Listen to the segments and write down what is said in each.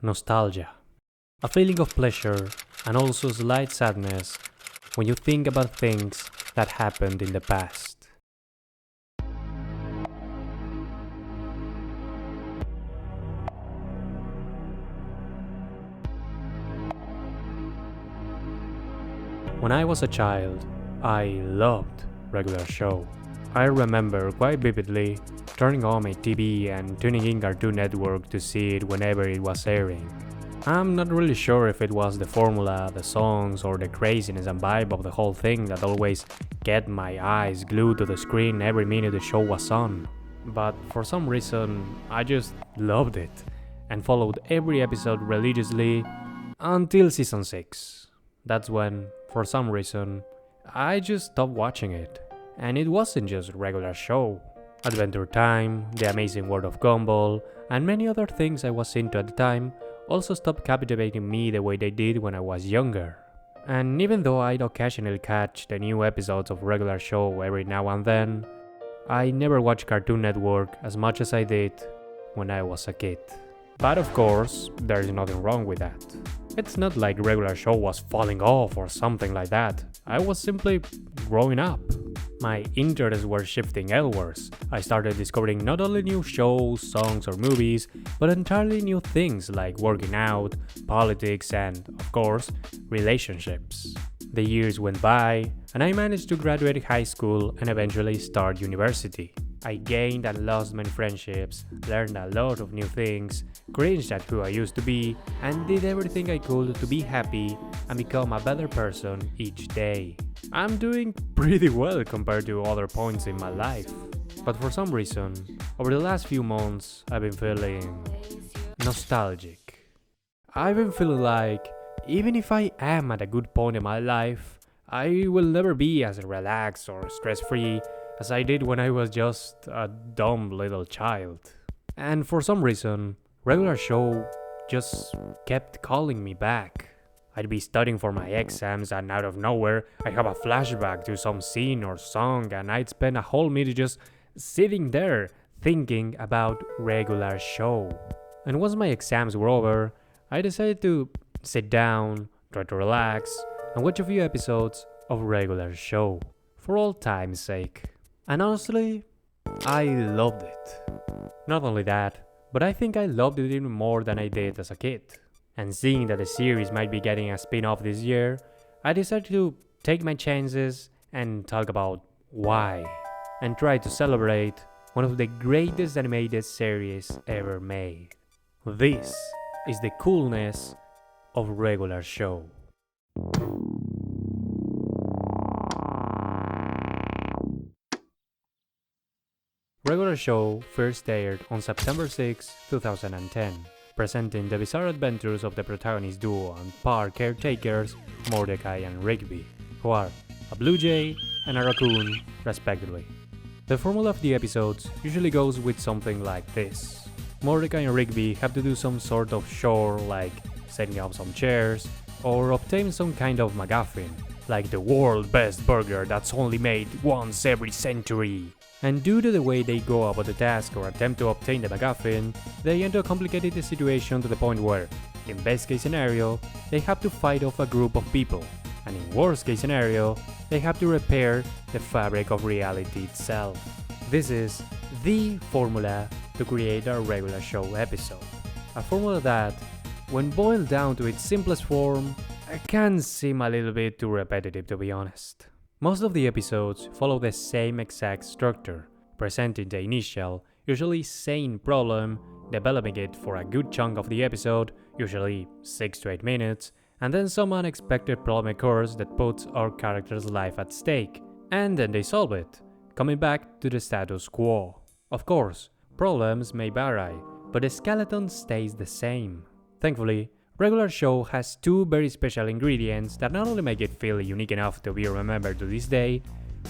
Nostalgia. A feeling of pleasure and also slight sadness when you think about things that happened in the past. When I was a child, I loved regular show. I remember quite vividly turning on my TV and tuning in Cartoon Network to see it whenever it was airing. I'm not really sure if it was the formula, the songs, or the craziness and vibe of the whole thing that always kept my eyes glued to the screen every minute the show was on. But for some reason, I just loved it and followed every episode religiously until season 6. That's when, for some reason, I just stopped watching it. And it wasn't just a regular show. Adventure Time, The Amazing World of Gumball, and many other things I was into at the time also stopped captivating me the way they did when I was younger. And even though I'd occasionally catch the new episodes of regular show every now and then, I never watched Cartoon Network as much as I did when I was a kid. But of course, there's nothing wrong with that. It's not like regular show was falling off or something like that. I was simply growing up. My interests were shifting elsewhere. I started discovering not only new shows, songs, or movies, but entirely new things like working out, politics, and, of course, relationships. The years went by, and I managed to graduate high school and eventually start university. I gained and lost many friendships, learned a lot of new things, cringed at who I used to be, and did everything I could to be happy and become a better person each day. I'm doing pretty well compared to other points in my life. But for some reason, over the last few months, I've been feeling nostalgic. I've been feeling like, even if I am at a good point in my life, I will never be as relaxed or stress-free as I did when I was just a dumb little child. And for some reason, regular show just kept calling me back. I'd be studying for my exams and out of nowhere, I have a flashback to some scene or song and I'd spend a whole minute just sitting there thinking about regular show. And once my exams were over, I decided to sit down, try to relax, and watch a few episodes of regular show, for old time's sake. And honestly, I loved it. Not only that, but I think I loved it even more than I did as a kid. And seeing that the series might be getting a spin-off this year, I decided to take my chances and talk about why, and try to celebrate one of the greatest animated series ever made. This is the coolness of regular show. Regular show first aired on September 6, 2010, presenting the bizarre adventures of the protagonist duo and park caretakers Mordecai and Rigby, who are a blue jay and a raccoon, respectively. The formula of the episodes usually goes with something like this. Mordecai and Rigby have to do some sort of chore like setting up some chairs or obtain some kind of MacGuffin, like the world's best burger that's only made once every century. And due to the way they go about the task or attempt to obtain the MacGuffin, they end up complicating the situation to the point where, in best case scenario, they have to fight off a group of people, and in worst case scenario, they have to repair the fabric of reality itself. This is the formula to create a regular show episode. A formula that, when boiled down to its simplest form, can seem a little bit too repetitive, to be honest. Most of the episodes follow the same exact structure, presenting the initial, usually sane problem, developing it for a good chunk of the episode, usually 6 to 8 minutes, and then some unexpected problem occurs that puts our character's life at stake, and then they solve it, coming back to the status quo. Of course, problems may vary, but the skeleton stays the same. Thankfully, regular show has two very special ingredients that not only make it feel unique enough to be remembered to this day,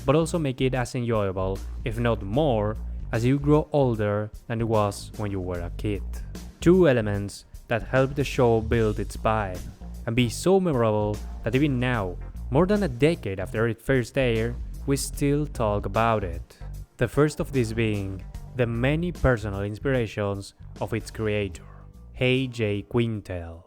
but also make it as enjoyable, if not more, as you grow older than it was when you were a kid. Two elements that help the show build its vibe and be so memorable that even now, more than a decade after it first aired, we still talk about it. The first of these being the many personal inspirations of its creator. JG Quintel.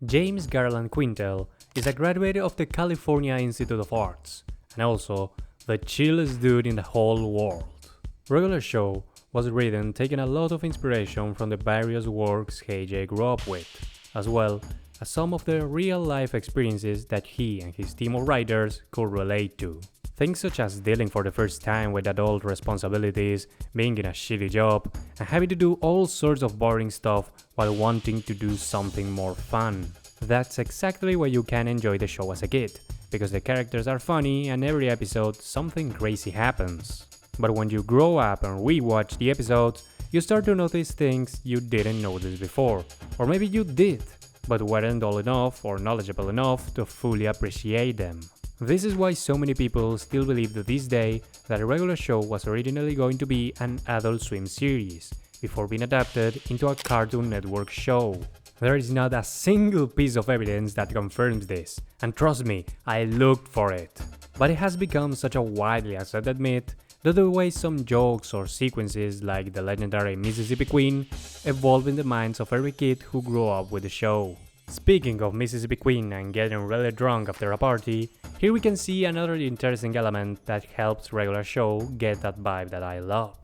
James Garland Quintel is a graduate of the California Institute of Arts and also the chillest dude in the whole world. Regular Show was written taking a lot of inspiration from the various works JG grew up with, as well as some of the real-life experiences that he and his team of writers could relate to. Things such as dealing for the first time with adult responsibilities, being in a shitty job, and having to do all sorts of boring stuff while wanting to do something more fun. That's exactly why you can enjoy the show as a kid, because the characters are funny and every episode something crazy happens. But when you grow up and rewatch the episodes, you start to notice things you didn't notice before, or maybe you did, but weren't old enough or knowledgeable enough to fully appreciate them. This is why so many people still believe to this day that a regular show was originally going to be an Adult Swim series, before being adapted into a Cartoon Network show. There is not a single piece of evidence that confirms this, and trust me, I looked for it. But it has become such a widely accepted myth that the way some jokes or sequences like the legendary Mississippi Queen evolve in the minds of every kid who grew up with the show. Speaking of Mississippi Queen and getting really drunk after a party, here we can see another interesting element that helps Regular Show get that vibe that I love.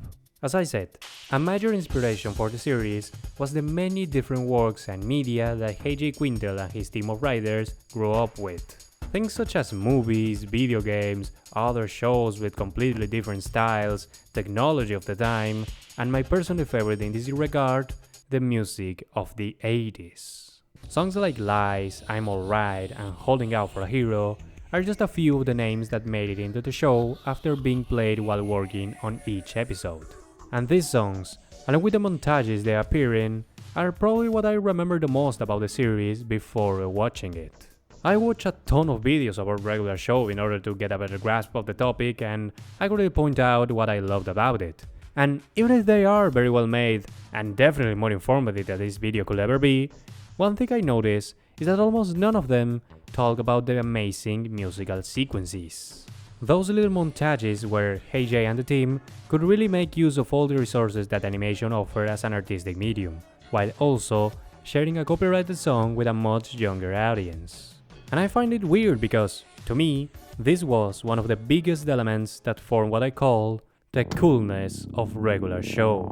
As I said, a major inspiration for the series was the many different works and media that JG Quintel and his team of writers grew up with. Things such as movies, video games, other shows with completely different styles, technology of the time, and my personal favorite in this regard, the music of the 80s. Songs like Lies, I'm Alright, and Holding Out for a Hero are just a few of the names that made it into the show after being played while working on each episode. And these songs, along with the montages they appear in, are probably what I remember the most about the series before watching it. I watched a ton of videos about Regular Show in order to get a better grasp of the topic, and I could really point out what I loved about it. And even if they are very well made, and definitely more informative than this video could ever be, one thing I noticed is that almost none of them talk about the amazing musical sequences. Those little montages where JJ and the team could really make use of all the resources that animation offers as an artistic medium, while also sharing a copyrighted song with a much younger audience. And I find it weird because, to me, this was one of the biggest elements that form what I call the coolness of Regular Show.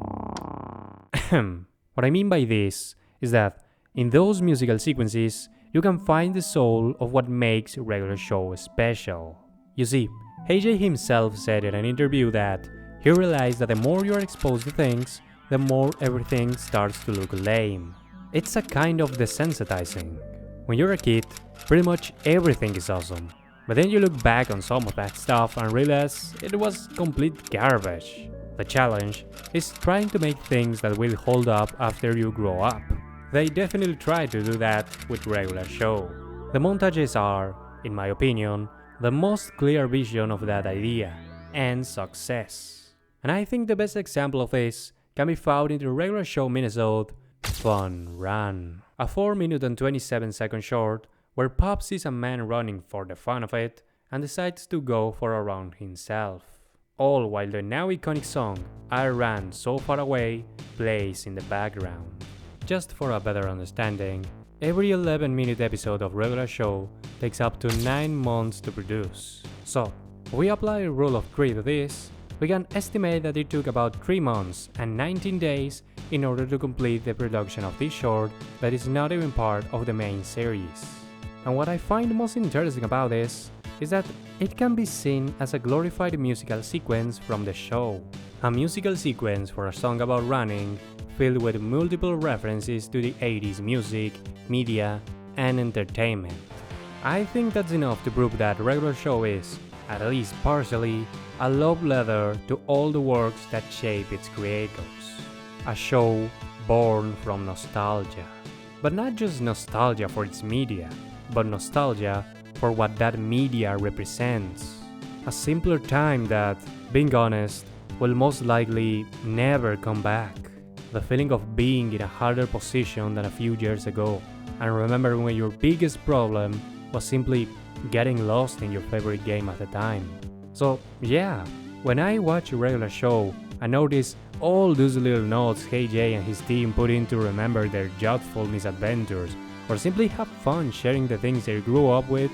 What I mean by this is that in those musical sequences, you can find the soul of what makes Regular Show special. You see, JJ himself said in an interview that he realized that the more you are exposed to things, the more everything starts to look lame. It's a kind of desensitizing. When you're a kid, pretty much everything is awesome. But then you look back on some of that stuff and realize it was complete garbage. The challenge is trying to make things that will hold up after you grow up. They definitely try to do that with Regular Show. The montages are, in my opinion, the most clear vision of that idea and success. And I think the best example of this can be found in the Regular Show minisode Fun Run, a 4-minute and 27-second short where Pop sees a man running for the fun of it and decides to go for a run himself. All while the now iconic song I Ran So Far Away plays in the background. Just for a better understanding, every 11-minute episode of Regular Show takes up to 9 months to produce. So, if we apply a rule of 3 to this, we can estimate that it took about 3 months and 19 days in order to complete the production of this short that is not even part of the main series. And what I find most interesting about this is that it can be seen as a glorified musical sequence from the show. A musical sequence for a song about running filled with multiple references to the 80s music, media, and entertainment. I think that's enough to prove that Regular Show is, at least partially, a love letter to all the works that shape its creators. A show born from nostalgia. But not just nostalgia for its media, but nostalgia for what that media represents. A simpler time that, being honest, will most likely never come back. The feeling of being in a harder position than a few years ago, and remembering when your biggest problem was simply getting lost in your favorite game at the time. So yeah, when I watch a Regular Show, and notice all those little notes JG and his team put in to remember their youthful misadventures, or simply have fun sharing the things they grew up with,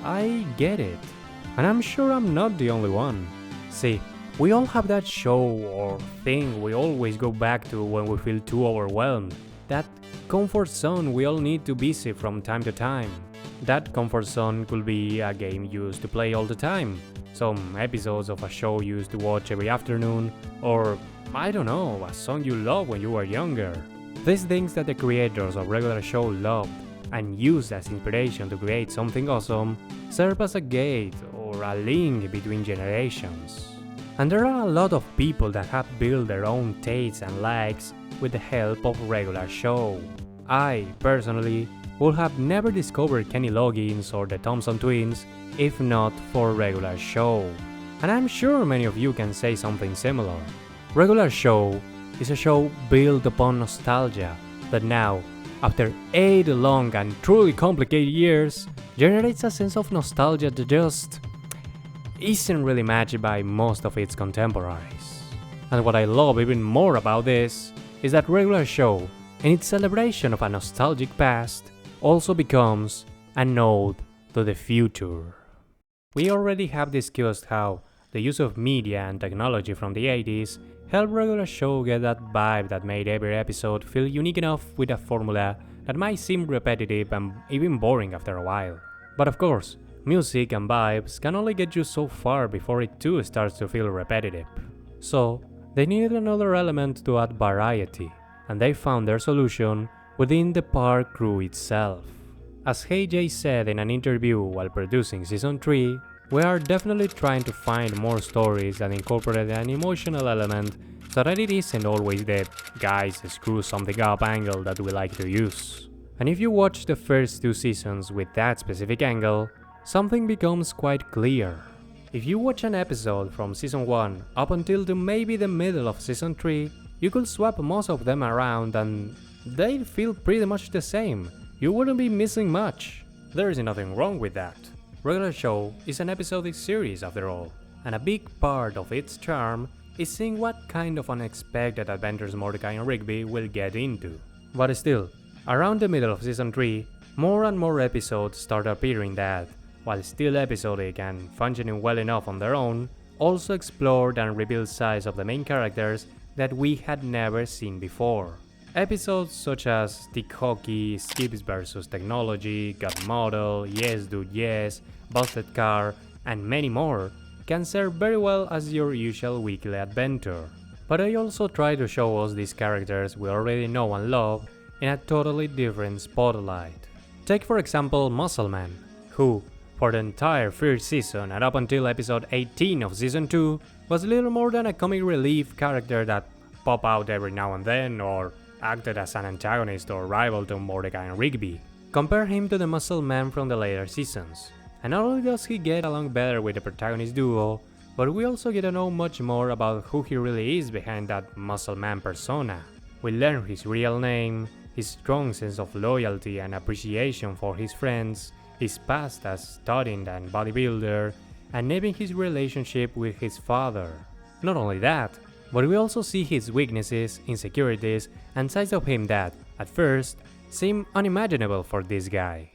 I get it. And I'm sure I'm not the only one. See, we all have that show or thing we always go back to when we feel too overwhelmed. That comfort zone we all need to visit from time to time. That comfort zone could be a game you used to play all the time, some episodes of a show you used to watch every afternoon, or, I don't know, a song you loved when you were younger. These things that the creators of regular show loved and used as inspiration to create something awesome serve as a gate or a link between generations. And there are a lot of people that have built their own tastes and likes with the help of regular show. I, personally, would have never discovered Kenny Loggins or the Thompson Twins if not for regular show. And I'm sure many of you can say something similar. Regular show is a show built upon nostalgia that now, after 8 long and truly complicated years, generates a sense of nostalgia that just isn't really matched by most of its contemporaries. And what I love even more about this is that regular show, in its celebration of a nostalgic past, also becomes a node to the future. We already have discussed how the use of media and technology from the 80s helped regular show get that vibe that made every episode feel unique enough with a formula that might seem repetitive and even boring after a while. But of course, music and vibes can only get you so far before it too starts to feel repetitive. So, they needed another element to add variety, and they found their solution within the park crew itself. As JG said in an interview while producing Season 3, we are definitely trying to find more stories that incorporate an emotional element so that it isn't always the guys screw something up angle that we like to use. And if you watch the first 2 seasons with that specific angle, something becomes quite clear. If you watch an episode from Season 1 up until to maybe the middle of Season 3, you could swap most of them around and they'd feel pretty much the same. You wouldn't be missing much. There is nothing wrong with that. Regular show is an episodic series after all, and a big part of its charm is seeing what kind of unexpected adventures Mordecai and Rigby will get into. But still, around the middle of Season 3, more and more episodes start appearing that, while still episodic and functioning well enough on their own, also explored and revealed sides of the main characters that we had never seen before. Episodes such as Stick Hockey, Skips vs Technology, God Model, Yes Dude Yes, Busted Car, and many more can serve very well as your usual weekly adventure. But I also try to show us these characters we already know and love in a totally different spotlight. Take for example Muscleman, who, for the entire first season and up until episode 18 of Season 2, was little more than a comic relief character that popped out every now and then or acted as an antagonist or rival to Mordecai and Rigby. Compare him to the Muscle Man from the later seasons, and not only does he get along better with the protagonist duo, but we also get to know much more about who he really is behind that Muscle Man persona. We learn his real name, his strong sense of loyalty and appreciation for his friends, his past as studying and bodybuilder, and even his relationship with his father. Not only that, but we also see his weaknesses, insecurities, and sides of him that, at first, seem unimaginable for this guy.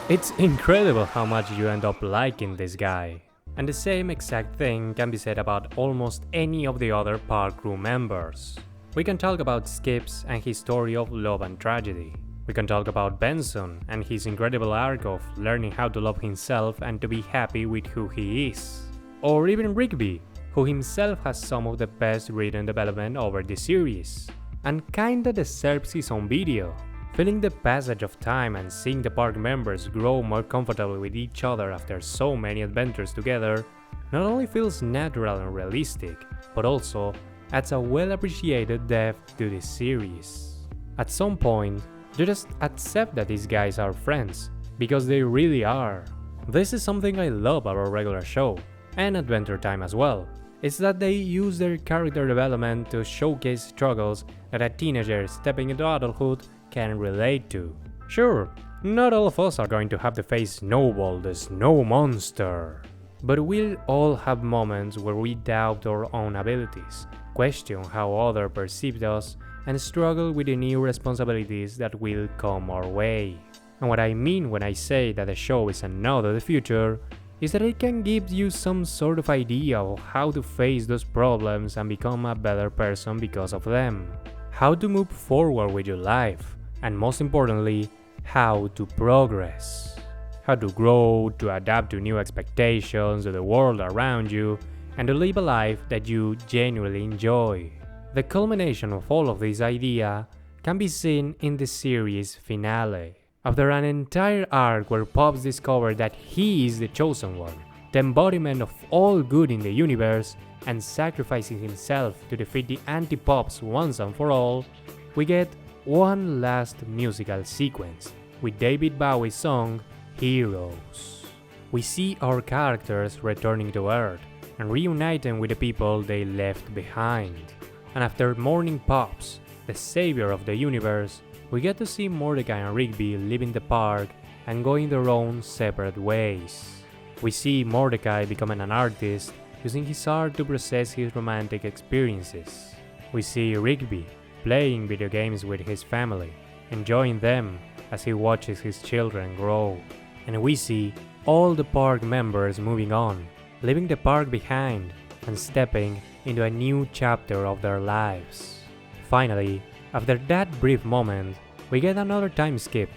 It's incredible how much you end up liking this guy. And the same exact thing can be said about almost any of the other park crew members. We can talk about Skips and his story of love and tragedy. We can talk about Benson and his incredible arc of learning how to love himself and to be happy with who he is. Or even Rigby, who himself has some of the best written development over the series, and kinda deserves his own video. Feeling the passage of time and seeing the park members grow more comfortable with each other after so many adventures together not only feels natural and realistic, but also adds a well-appreciated depth to the series. At some point, you just accept that these guys are friends, because they really are. This is something I love about a regular show, and Adventure Time as well. It's that they use their character development to showcase struggles that a teenager stepping into adulthood can relate to. Sure, not all of us are going to have to face Snowball the Snow Monster. But we'll all have moments where we doubt our own abilities, question how others perceive us, and struggle with the new responsibilities that will come our way. And what I mean when I say that the show is a nod of the future is that it can give you some sort of idea of how to face those problems and become a better person because of them. How to move forward with your life, and most importantly, how to progress. How to grow, to adapt to new expectations of the world around you, and to live a life that you genuinely enjoy. The culmination of all of this idea can be seen in the series finale. After an entire arc where Pops discovered that he is the chosen one, the embodiment of all good in the universe, and sacrificing himself to defeat the anti-Pops once and for all, we get one last musical sequence with David Bowie's song Heroes. We see our characters returning to Earth and reuniting with the people they left behind. And after mourning Pops, the savior of the universe, we get to see Mordecai and Rigby leaving the park and going their own separate ways. We see Mordecai becoming an artist, using his art to process his romantic experiences. We see Rigby playing video games with his family, enjoying them as he watches his children grow. And we see all the park members moving on, leaving the park behind and stepping into a new chapter of their lives. Finally, after that brief moment, we get another time skip.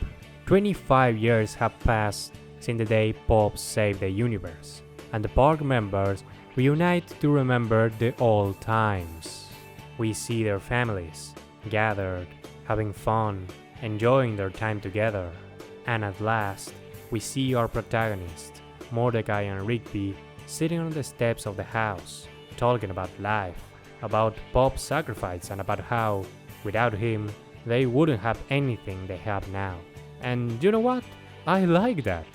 25 years have passed since the day Pops saved the universe, and the park members reunite to remember the old times. We see their families gathered, having fun, enjoying their time together. And at last, we see our protagonists, Mordecai and Rigby, sitting on the steps of the house, talking about life, about Pop's sacrifice, and about how, without him, they wouldn't have anything they have now. And you know what? I like that.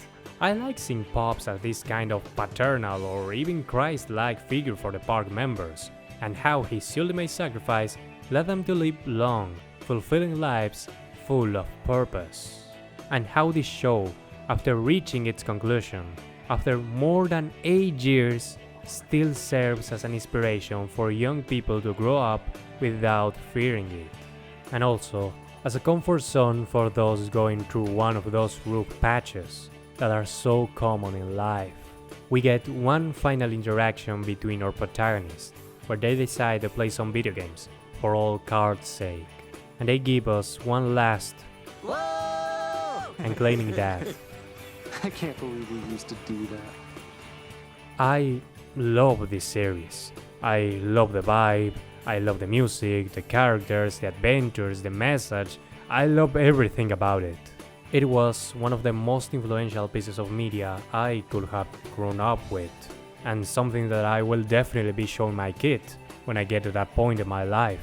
I like seeing Pops as this kind of paternal or even Christ-like figure for the park members, and how his ultimate sacrifice led them to live long, fulfilling lives full of purpose. And how this show, after reaching its conclusion, after more than 8 years, still serves as an inspiration for young people to grow up without fearing it. And also as a comfort zone for those going through one of those rough patches that are so common in life. We get one final interaction between our protagonists, where they decide to play some video games for all cards' sake, and they give us one last Whoa! and claiming that I can't believe we used to do that. I love this series. I love the vibe, I love the music, the characters, the adventures, the message. I love everything about it. It was one of the most influential pieces of media I could have grown up with, and something that I will definitely be showing my kid when I get to that point in my life.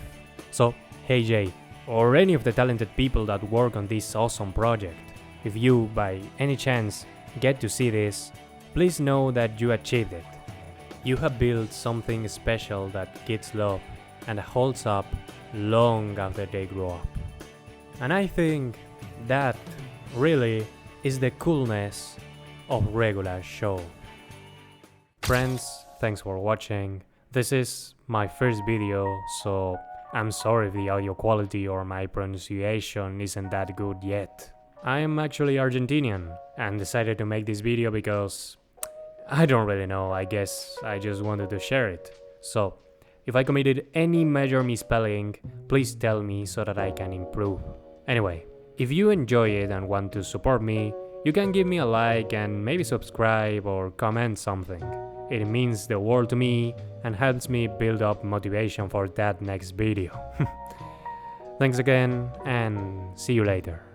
So, hey Jay, or any of the talented people that work on this awesome project, if you, by any chance, get to see this, please know that you achieved it. You have built something special that kids love and holds up long after they grow up. And I think that really is the coolness of regular show. Friends, thanks for watching. This is my first video, so I'm sorry if the audio quality or my pronunciation isn't that good yet. I am actually Argentinian and decided to make this video because I don't really know, I guess I just wanted to share it. So, if I committed any major misspelling, please tell me so that I can improve. Anyway, if you enjoy it and want to support me, you can give me a like and maybe subscribe or comment something. It means the world to me and helps me build up motivation for that next video. Thanks again and see you later.